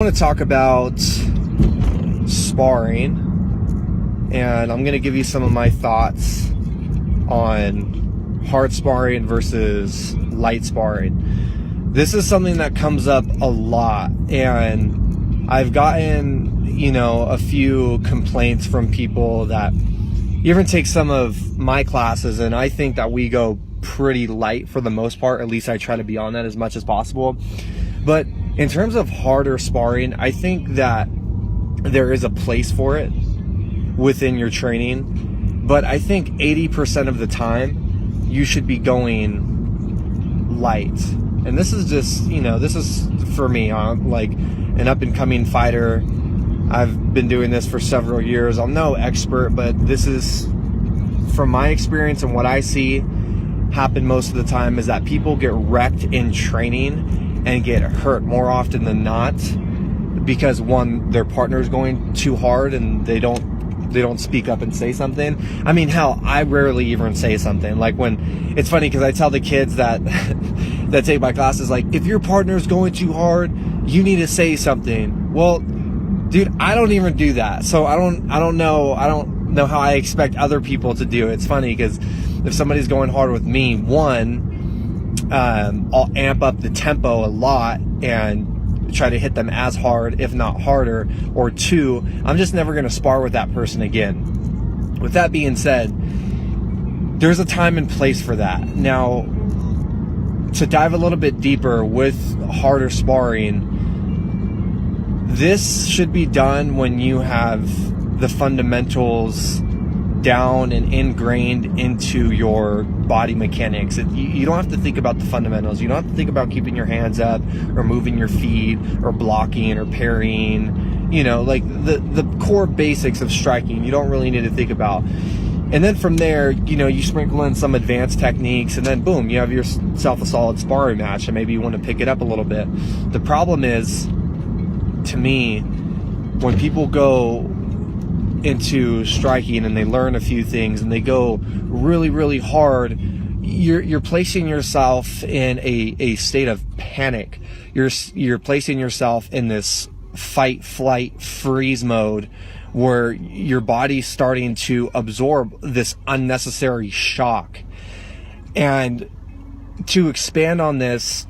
I want to talk about sparring, and I'm going to give you some of my thoughts on hard sparring versus light sparring. This is something that comes up a lot, and I've gotten, a few complaints from people that even take some of my classes, and I think that we go pretty light for the most part. At least I try to be on that as much as possible. But in terms of harder sparring, I think that there is a place for it within your training, but I think 80% of the time you should be going light. And this is just, this is for me. I'm like an up and coming fighter. I've been doing this for several years. I'm no expert, but this is from my experience, and what I see happen most of the time is that people get wrecked in training and get hurt more often than not because, one, their partner is going too hard and they don't speak up and say something. I mean, hell, I rarely even say something. Like, when it's funny because I tell the kids that that take my classes, like, if your partner is going too hard, you need to say something. Well, dude, I don't even do that. So I don't know how I expect other people to do it. It's funny because if somebody's going hard with me, one, I'll amp up the tempo a lot and try to hit them as hard, if not harder. Or two, I'm just never going to spar with that person again. With that being said, there's a time and place for that. Now, to dive a little bit deeper with harder sparring, this should be done when you have the fundamentals down and ingrained into your body mechanics. You don't have to think about the fundamentals. You don't have to think about keeping your hands up or moving your feet or blocking or parrying, like the core basics of striking. You don't really need to think about. And then from there, you sprinkle in some advanced techniques, and then boom, you have yourself a solid sparring match, and maybe you want to pick it up a little bit. The problem is, to me, when people go into striking and they learn a few things and they go really, really hard, you're placing yourself in a state of panic. You're placing yourself in this fight, flight, freeze mode where your body's starting to absorb this unnecessary shock. And to expand on this,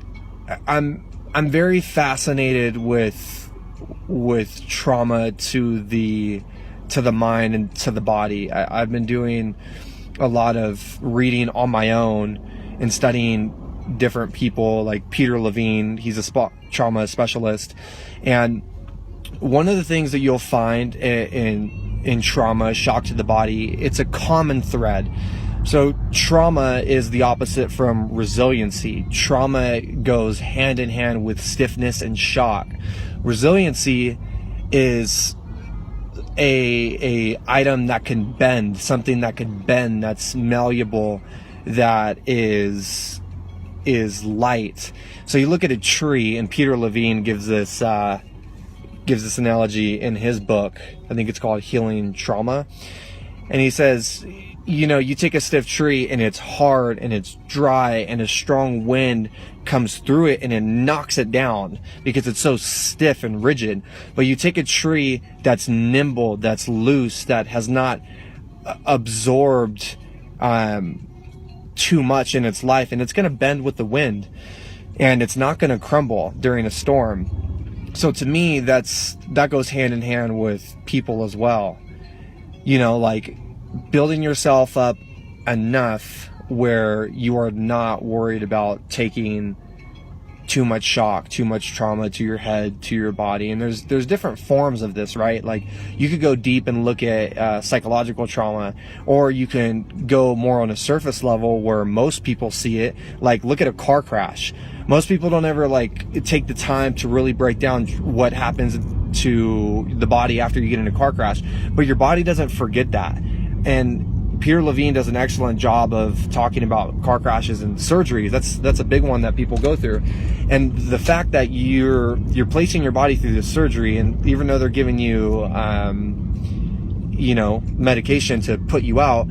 I'm very fascinated with trauma to the mind and to the body. I've been doing a lot of reading on my own and studying different people like Peter Levine. He's a trauma specialist. And one of the things that you'll find in trauma, shock to the body, it's a common thread. So trauma is the opposite from resiliency. Trauma goes hand in hand with stiffness and shock. Resiliency is a item that can bend, something that can bend, that's malleable, that is light. So you look at a tree, and Peter Levine gives this analogy in his book. I think it's called Healing Trauma. And he says, you take a stiff tree and it's hard and it's dry and a strong wind comes through it and it knocks it down because it's so stiff and rigid. But you take a tree that's nimble, that's loose, that has not absorbed too much in its life, and it's going to bend with the wind, and it's not going to crumble during a storm. So to me, that goes hand in hand with people as well. Like building yourself up enough where you are not worried about taking too much shock, too much trauma to your head, to your body. And there's different forms of this, right? Like, you could go deep and look at psychological trauma, or you can go more on a surface level where most people see it. Like, look at a car crash. Most people don't ever take the time to really break down what happens to the body after you get in a car crash, but your body doesn't forget that. And Peter Levine does an excellent job of talking about car crashes and surgeries. That's a big one that people go through. And the fact that you're placing your body through this surgery, and even though they're giving you medication to put you out,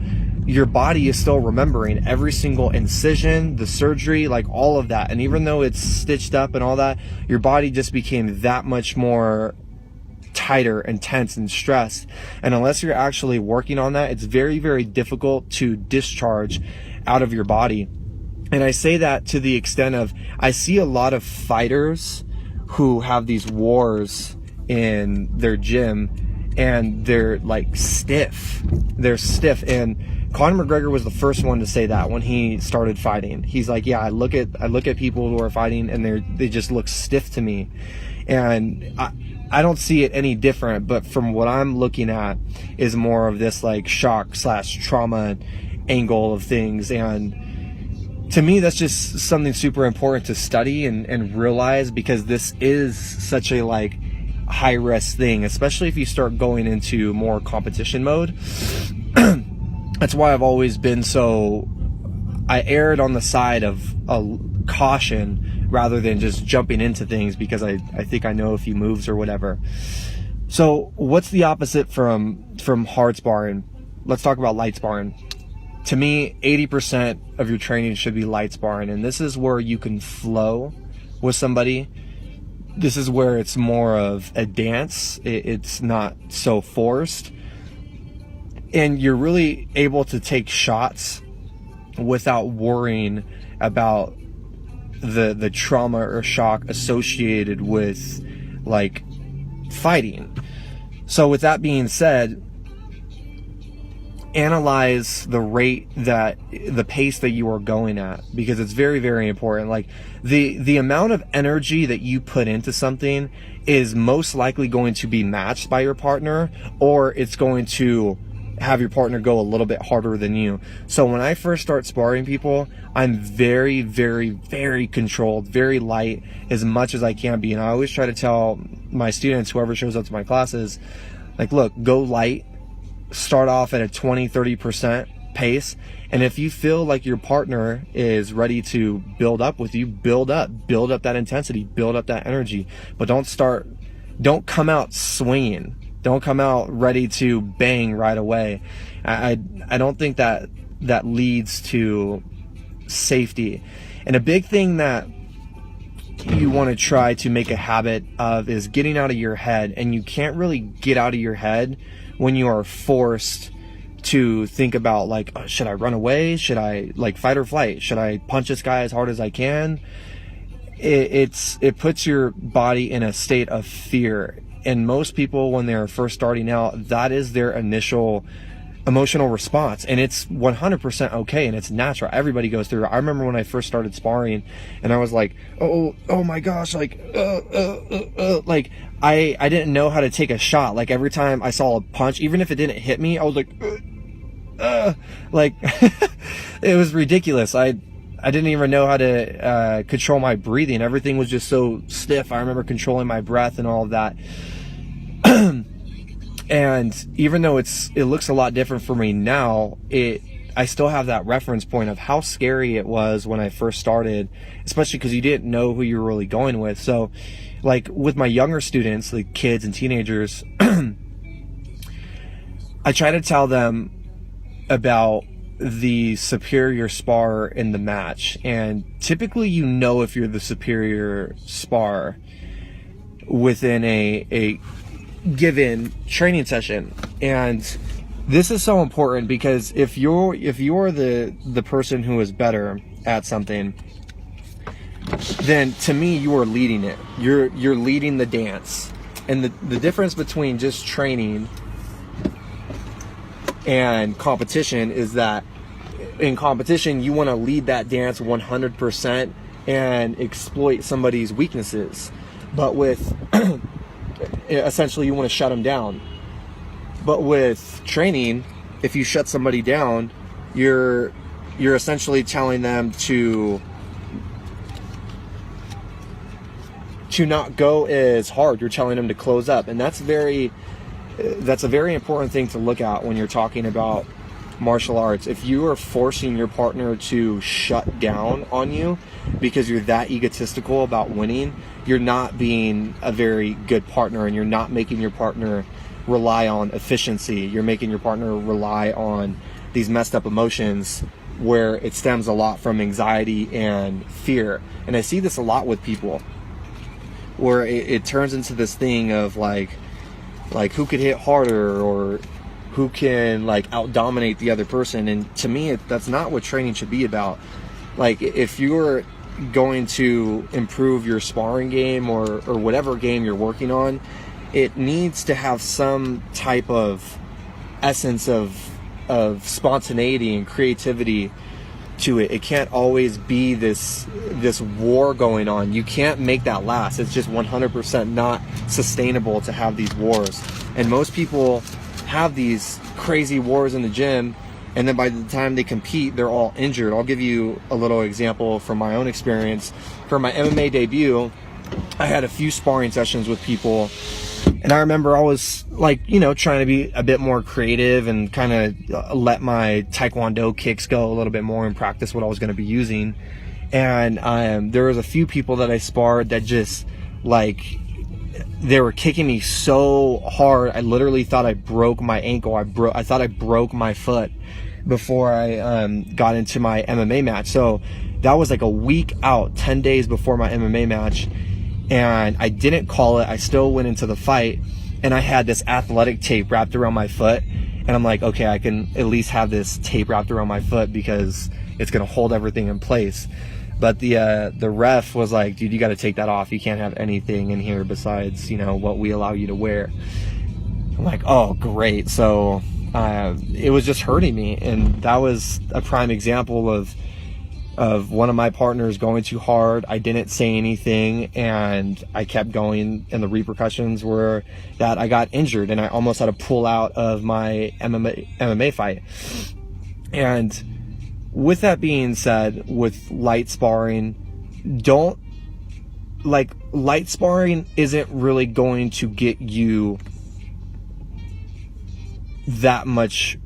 your body is still remembering every single incision, the surgery, like all of that. And even though it's stitched up and all that, your body just became that much more tighter and tense and stressed. And unless you're actually working on that, it's very, very difficult to discharge out of your body. And I say that to the extent of, I see a lot of fighters who have these wars in their gym and they're like stiff. They're stiff. And Conor McGregor was the first one to say that when he started fighting. He's like, yeah, I look at people who are fighting and they just look stiff to me. And I don't see it any different, but from what I'm looking at is more of this like shock/trauma angle of things. And to me, that's just something super important to study and realize, because this is such a like high risk thing, especially if you start going into more competition mode. That's why I've always been I erred on the side of caution rather than just jumping into things, because I think I know a few moves or whatever. So what's the opposite from hard sparring? Let's talk about light sparring. To me, 80% of your training should be light sparring, and this is where you can flow with somebody. This is where it's more of a dance. It's not so forced, and you're really able to take shots without worrying about the trauma or shock associated with like fighting. So with that being said, analyze the pace that you are going at, because it's very, very important. Like the amount of energy that you put into something is most likely going to be matched by your partner, or it's going to have your partner go a little bit harder than you. So when I first start sparring people, I'm very, very, very controlled, very light, as much as I can be. And I always try to tell my students, whoever shows up to my classes, like, look, go light, start off at a 20-30% pace. And if you feel like your partner is ready to build up with you, build up that intensity, build up that energy. But don't come out swinging. Don't come out ready to bang right away. I don't think that leads to safety. And a big thing that you want to try to make a habit of is getting out of your head. And you can't really get out of your head when you are forced to think about like, oh, should I run away? Should I like fight or flight? Should I punch this guy as hard as I can? It puts your body in a state of fear. And most people, when they're first starting out, that is their initial emotional response, and it's 100% okay, and it's natural. Everybody goes through it. I remember when I first started sparring, and I was like, oh my gosh, like, like I didn't know how to take a shot. Like every time I saw a punch, even if it didn't hit me, I was like, like it was ridiculous. I didn't even know how to control my breathing. Everything was just so stiff. I remember controlling my breath and all of that. And even though it looks a lot different for me now, I still have that reference point of how scary it was when I first started, especially because you didn't know who you were really going with. So like with my younger students, like kids and teenagers, I try to tell them about the superior spar in the match. And typically you know if you're the superior spar within a given training session. And this is so important, because if you're the person who is better at something, then to me you are leading it. You're leading the dance. And the difference between just training and competition is that in competition you want to lead that dance 100% and exploit somebody's weaknesses, but with essentially you want to shut them down. But with training, if you shut somebody down, you're essentially telling them to not go as hard. You're telling them to close up, and that's a very important thing to look at when you're talking about martial arts. If you are forcing your partner to shut down on you because you're that egotistical about winning, you're not being a very good partner, and you're not making your partner rely on efficiency. You're making your partner rely on these messed up emotions, where it stems a lot from anxiety and fear. And I see this a lot with people, where it turns into this thing of like who could hit harder, or who can like out dominate the other person. And to me, that's not what training should be about. Like, if you're going to improve your sparring game, or whatever game you're working on, it needs to have some type of essence of spontaneity and creativity to it. It can't always be this war going on. You can't make that last. It's just 100% not sustainable to have these wars. And most people have these crazy wars in the gym, and then by the time they compete, they're all injured. I'll give you a little example from my own experience. For my MMA debut, I had a few sparring sessions with people, and I remember I was like, trying to be a bit more creative and kind of let my Taekwondo kicks go a little bit more and practice what I was going to be using. And there was a few people that I sparred that just like, they were kicking me so hard, I literally thought I broke my ankle. I thought I broke my foot before I got into my MMA match. So that was like a week out, 10 days before my MMA match. And I didn't call it. I still went into the fight, and I had this athletic tape wrapped around my foot. And I'm like, okay, I can at least have this tape wrapped around my foot because it's going to hold everything in place. But the ref was like, dude, you got to take that off. You can't have anything in here besides, what we allow you to wear. I'm like, oh, great. So it was just hurting me. And that was a prime example of one of my partners going too hard. I didn't say anything, and I kept going, and the repercussions were that I got injured, and I almost had to pull out of my MMA fight. And with that being said, with light sparring, light sparring isn't really going to get you that much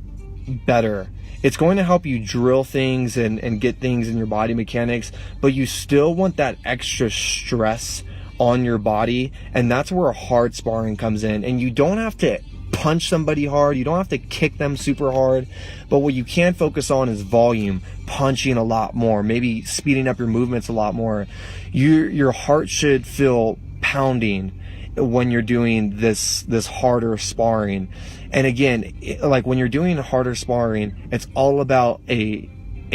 better. It's going to help you drill things and get things in your body mechanics, but you still want that extra stress on your body, and that's where hard sparring comes in. And you don't have to punch somebody hard, you don't have to kick them super hard, but what you can focus on is volume, punching a lot more, maybe speeding up your movements a lot more. Your heart should feel pounding when you're doing this harder sparring. And again, like when you're doing harder sparring, it's all about a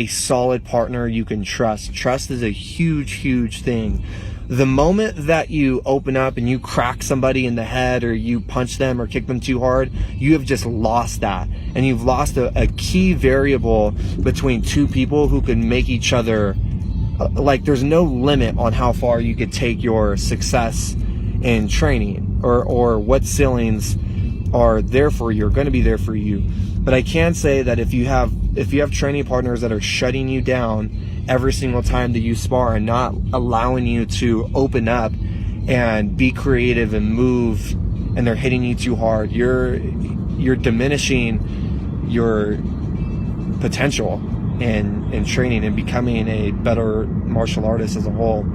solid partner you can trust. Trust is a huge thing. The moment that you open up and you crack somebody in the head, or you punch them or kick them too hard, you have just lost that. And you've lost a key variable between two people who can make each other, like, there's no limit on how far you could take your success in training, or what ceilings are there for you, are going to be there for you. But I can say that if you have training partners that are shutting you down every single time that you spar and not allowing you to open up and be creative and move, and they're hitting you too hard, you're diminishing your potential in training and becoming a better martial artist as a whole.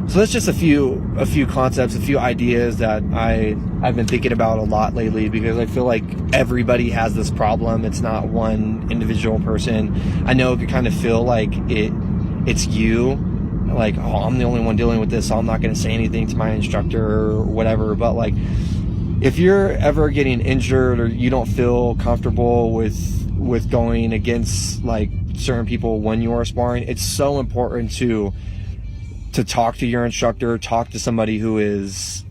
So that's just a few concepts, a few ideas that I've been thinking about a lot lately, because I feel like everybody has this problem. It's not one individual person. I know it could kind of feel like it's you, like, oh, I'm the only one dealing with this, so I'm not going to say anything to my instructor or whatever. But like, if you're ever getting injured, or you don't feel comfortable with going against like certain people when you are sparring, it's so important to talk to your instructor, talk to somebody who is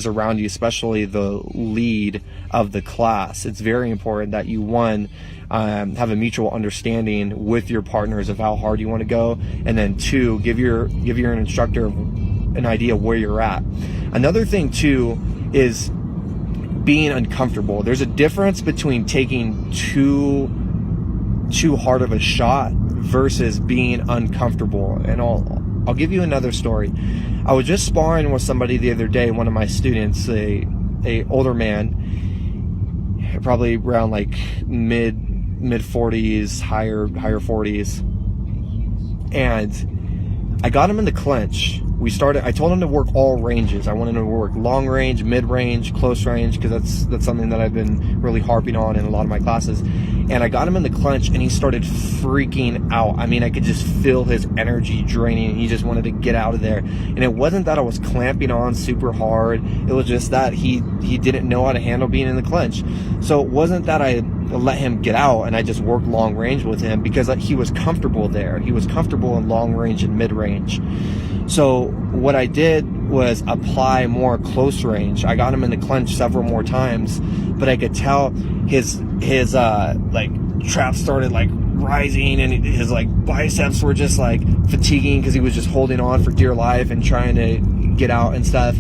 around you, especially the lead of the class. It's very important that you, one, have a mutual understanding with your partners of how hard you want to go, and then two, give your instructor an idea of where you're at. Another thing too is being uncomfortable. There's a difference between taking too hard of a shot versus being uncomfortable. And I'll give you another story. I was just sparring with somebody the other day, one of my students, a older man, probably around like mid 40s, higher 40s. And I got him in the clinch. I told him to work all ranges. I wanted him to work long range, mid range, close range, because that's something that I've been really harping on in a lot of my classes. And I got him in the clinch, and he started freaking out. I mean, I could just feel his energy draining, and he just wanted to get out of there. And it wasn't that I was clamping on super hard. It was just that he didn't know how to handle being in the clinch. So it wasn't that I let him get out and I just worked long range with him, because he was comfortable there. He was comfortable in long range and mid range. So what I did was apply more close range. I got him in the clinch several more times, but I could tell his like traps started like rising, and his like biceps were just like fatiguing because he was just holding on for dear life and trying to get out and stuff.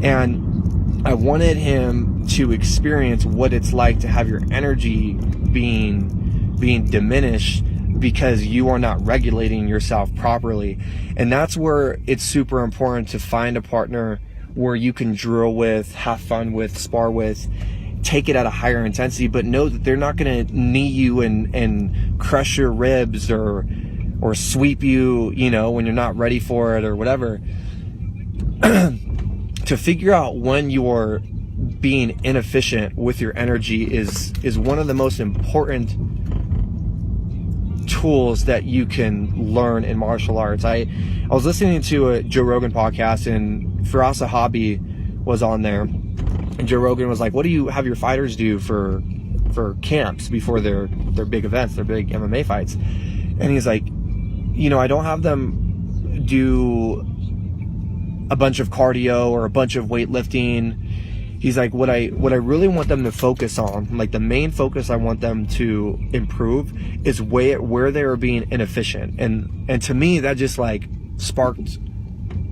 And I wanted him to experience what it's like to have your energy being diminished because you are not regulating yourself properly. And that's where it's super important to find a partner where you can drill with, have fun with, spar with, take it at a higher intensity, but know that they're not going to knee you and crush your ribs or sweep you, when you're not ready for it or whatever. To figure out when you're being inefficient with your energy is one of the most important tools that you can learn in martial arts. I was listening to a Joe Rogan podcast, and Firasa Hobby was on there, and Joe Rogan was like, what do you have your fighters do for camps before their big events, their big MMA fights? And he's like, I don't have them do a bunch of cardio or a bunch of weightlifting. He's like, what I really want them to focus on, like the main focus I want them to improve, is where they are being inefficient. And to me, that just like sparked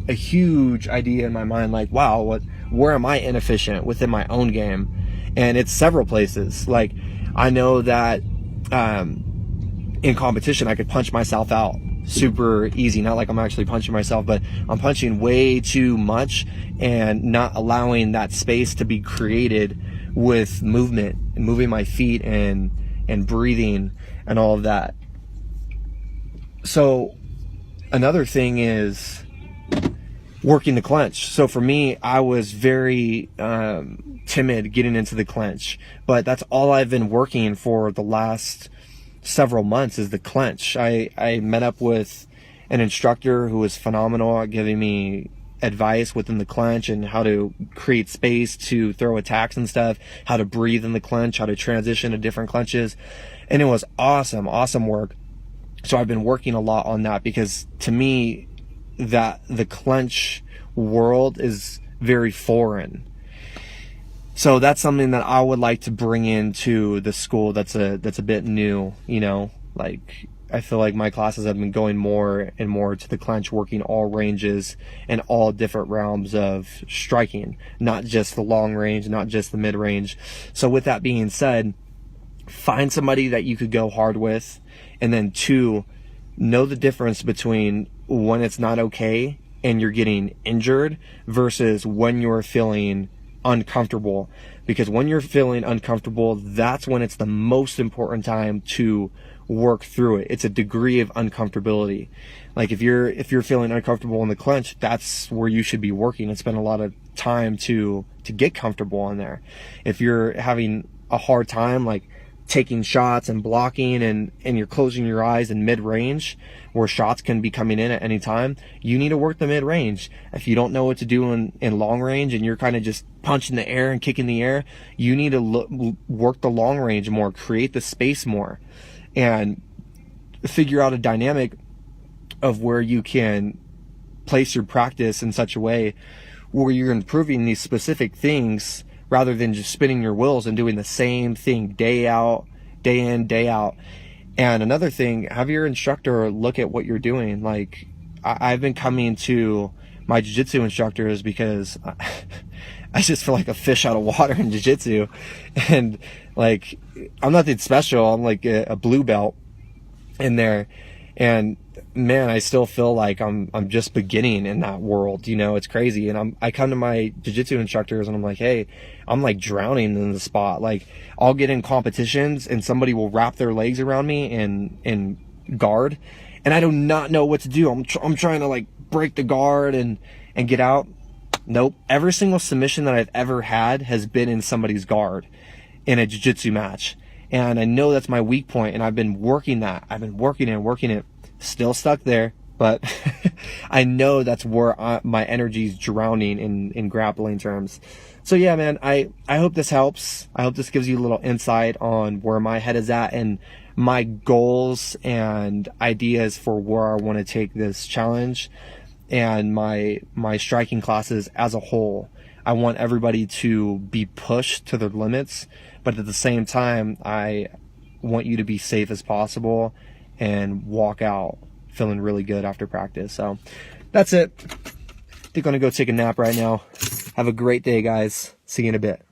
a huge idea in my mind, like, wow, where am I inefficient within my own game? And it's several places. Like, I know that in competition I could punch myself out super easy. Not like I'm actually punching myself, but I'm punching way too much and not allowing that space to be created with movement and moving my feet and breathing and all of that. So another thing is working the clinch. So for me, I was very timid getting into the clinch, but that's all I've been working for the last several months is the clinch. I met up with an instructor who was phenomenal at giving me advice within the clinch and how to create space to throw attacks and stuff, how to breathe in the clinch, how to transition to different clinches. And it was awesome work. So I've been working a lot on that, because to me, that the clinch world is very foreign. So that's something that I would like to bring into the school that's a bit new, like I feel like my classes have been going more and more to the clinch, working all ranges and all different realms of striking, not just the long range, not just the mid range. So with that being said, find somebody that you could go hard with, and then 2, know the difference between when it's not okay and you're getting injured versus when you're feeling uncomfortable. Because when you're feeling uncomfortable, that's when it's the most important time to work through it. It's a degree of uncomfortability. Like if you're feeling uncomfortable in the clinch, that's where you should be working and spend a lot of time to get comfortable in there. If you're having a hard time like taking shots and blocking and you're closing your eyes in mid-range where shots can be coming in at any time, you need to work the mid-range. If you don't know what to do in long range and you're kind of just punching the air and kicking the air, you need to work the long range more, create the space more, and figure out a dynamic of where you can place your practice in such a way where you're improving these specific things rather than just spinning your wheels and doing the same thing day out, day in, day out. And another thing, have your instructor look at what you're doing. Like, I've been coming to my jiu-jitsu instructors because I just feel like a fish out of water in jiu-jitsu. And like, I'm nothing special. I'm like a blue belt in there. And man, I still feel like I'm just beginning in that world. It's crazy. And I come to my jiu-jitsu instructors and I'm like, hey, I'm like drowning in the spot. Like, I'll get in competitions and somebody will wrap their legs around me and guard, and I do not know what to do. I'm trying to like break the guard and get out. Nope. Every single submission that I've ever had has been in somebody's guard in a jiu-jitsu match. And I know that's my weak point, and I've been working that. I've been working it. Still stuck there, but I know that's where my energy's drowning in grappling terms. So yeah, man, I hope this helps. I hope this gives you a little insight on where my head is at and my goals and ideas for where I want to take this challenge and my striking classes as a whole. I want everybody to be pushed to their limits, but at the same time, I want you to be safe as possible and walk out feeling really good after practice. So that's it. I think I'm gonna go take a nap right now. Have a great day, guys. See you in a bit.